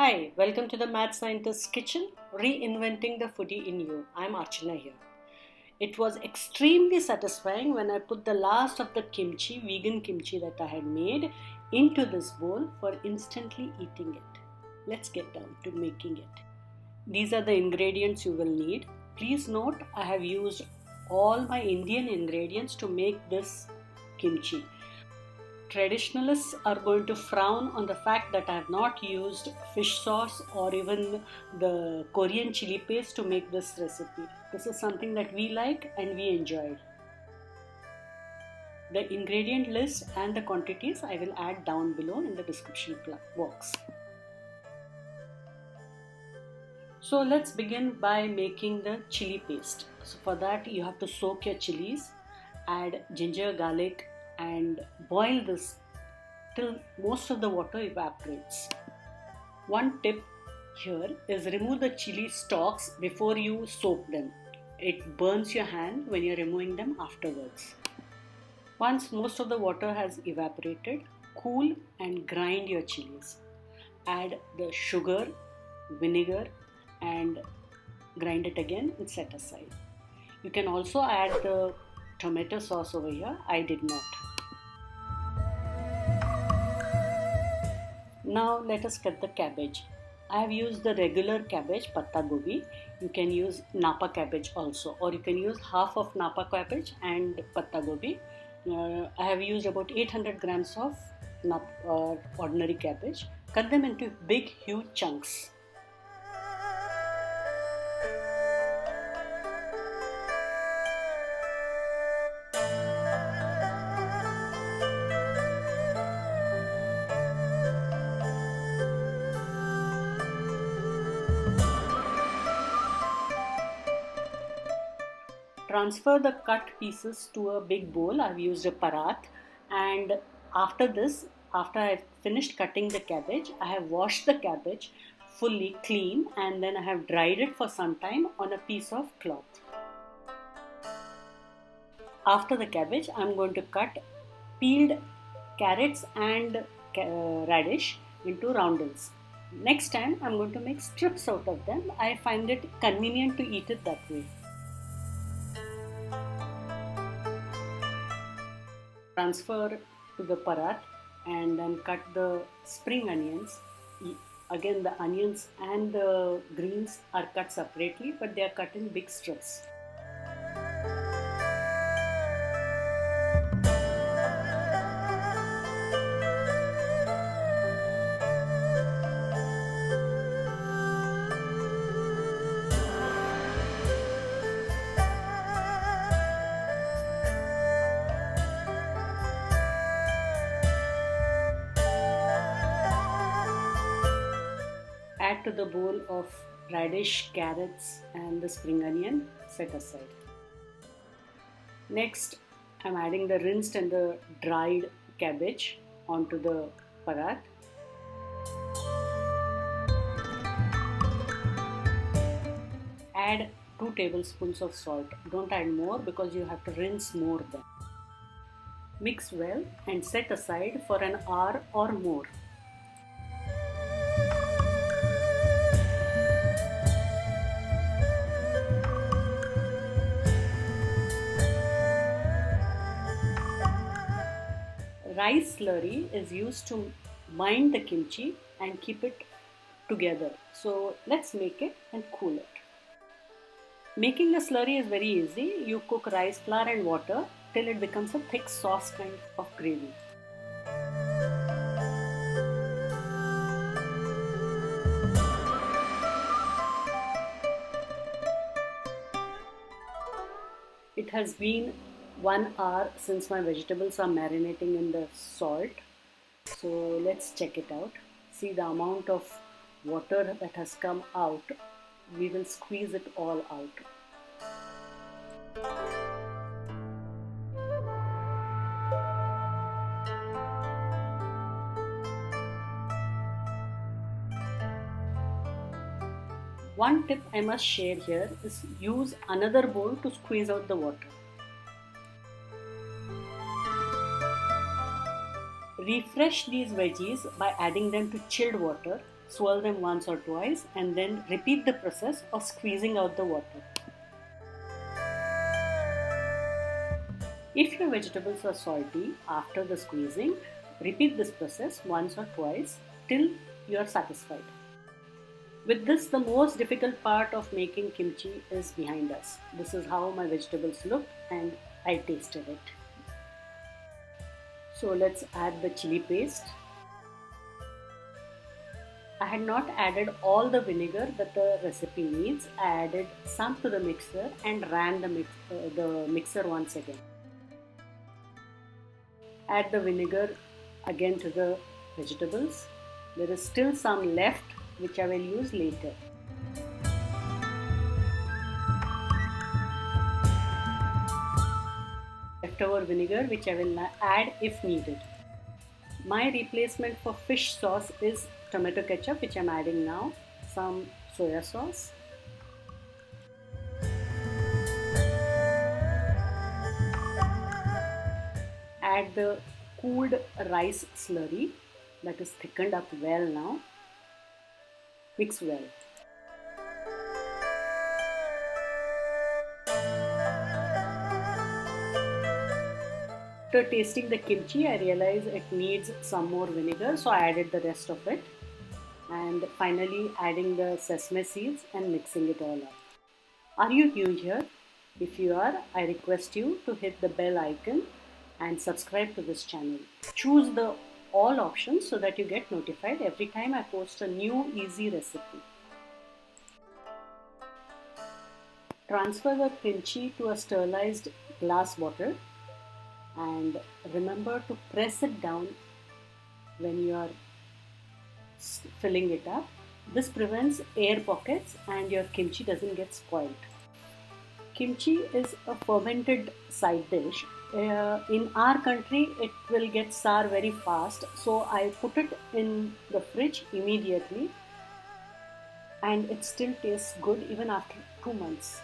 Hi, welcome to the Mad Scientist's Kitchen, reinventing the foodie in you. I'm Archana here. It was extremely satisfying when I put the last of the kimchi, vegan kimchi that I had made, into this bowl for instantly eating it. Let's get down to making it. These are the ingredients you will need. Please note I have used all my Indian ingredients to make this kimchi. Traditionalists are going to frown on the fact that I have not used fish sauce or even the Korean chili paste to make this recipe. This is something that we like and we enjoyed. The ingredient list and the quantities I will add down below in the description box. So let's begin by making the chili paste. So for that you have to soak your chilies, add ginger, garlic, and boil this till most of the water evaporates. One tip here is remove the chili stalks before you soak them. It burns your hand when you're removing them afterwards. Once most of the water has evaporated, cool and grind your chilies. Add the sugar, vinegar, and grind it again and set aside. You can also add the tomato sauce over here. I did not. Now let us cut the cabbage. I have used the regular cabbage, patta gobi. You can use napa cabbage also, or you can use half of napa cabbage and patta gobi. I have used about 800 grams of ordinary cabbage. Cut them into big, huge chunks. Transfer the cut pieces to a big bowl. I've used a parat, and after I've finished cutting the cabbage, I have washed the cabbage fully clean and then I have dried it for some time on a piece of cloth. After the cabbage, I'm going to cut peeled carrots and radish into roundels. Next time, I'm going to make strips out of them. I find it convenient to eat it that way. Transfer to the parat and then cut the spring onions. Again, the onions and the greens are cut separately, but they are cut in big strips. Add to the bowl of radish, carrots and the spring onion, set aside. Next, I'm adding the rinsed and the dried cabbage onto the parat. Add 2 tablespoons of salt. Don't add more because you have to rinse more then. Mix well and set aside for an hour or more. Rice slurry is used to bind the kimchi and keep it together. So let's make it and cool it. Making the slurry is very easy. You cook rice flour and water till it becomes a thick sauce kind of gravy. It has been 1 hour since my vegetables are marinating in the salt. So let's check it out. See the amount of water that has come out. We will squeeze it all out. One tip I must share here is use another bowl to squeeze out the water. Refresh these veggies by adding them to chilled water swirl them once or twice, and then repeat the process of squeezing out the water. If your vegetables are salty after the squeezing, repeat this process once or twice till you are satisfied. With this, the most difficult part of making kimchi is behind us. This is how my vegetables looked and I tasted it. So let's add the chili paste. I had not added all the vinegar that the recipe needs. I added some to the mixer and ran the mixer once again. Add the vinegar again to the vegetables. There is still some left which I will use later. Leftover vinegar which I will add if needed. My replacement for fish sauce is tomato ketchup, which I am adding now, some soya sauce, add the cooled rice slurry that is thickened up well now, mix well. After tasting the kimchi, I realized it needs some more vinegar, so I added the rest of it. And finally adding the sesame seeds and mixing it all up. Are you new here? If you are, I request you to hit the bell icon and subscribe to this channel. Choose the all options so that you get notified every time I post a new easy recipe. Transfer the kimchi to a sterilized glass bottle and remember to press it down when you are filling it up. This prevents air pockets and your kimchi doesn't get spoiled. Kimchi is a fermented side dish. In our country, it will get sour very fast, so I put it in the fridge immediately and it still tastes good even after 2 months.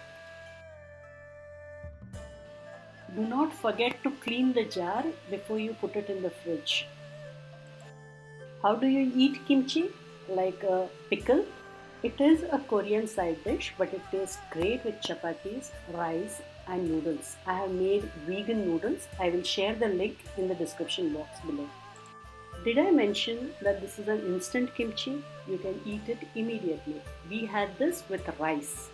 Do not forget to clean the jar before you put it in the fridge. How do you eat kimchi? Like a pickle? It is a Korean side dish, but it tastes great with chapatis, rice and noodles. I have made vegan noodles. I will share the link in the description box below. Did I mention that this is an instant kimchi? You can eat it immediately. We had this with rice.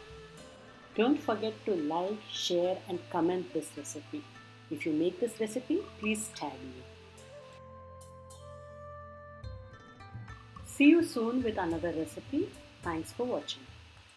Don't forget to like, share and comment this recipe. If you make this recipe, please tag me. See you soon with another recipe. Thanks for watching.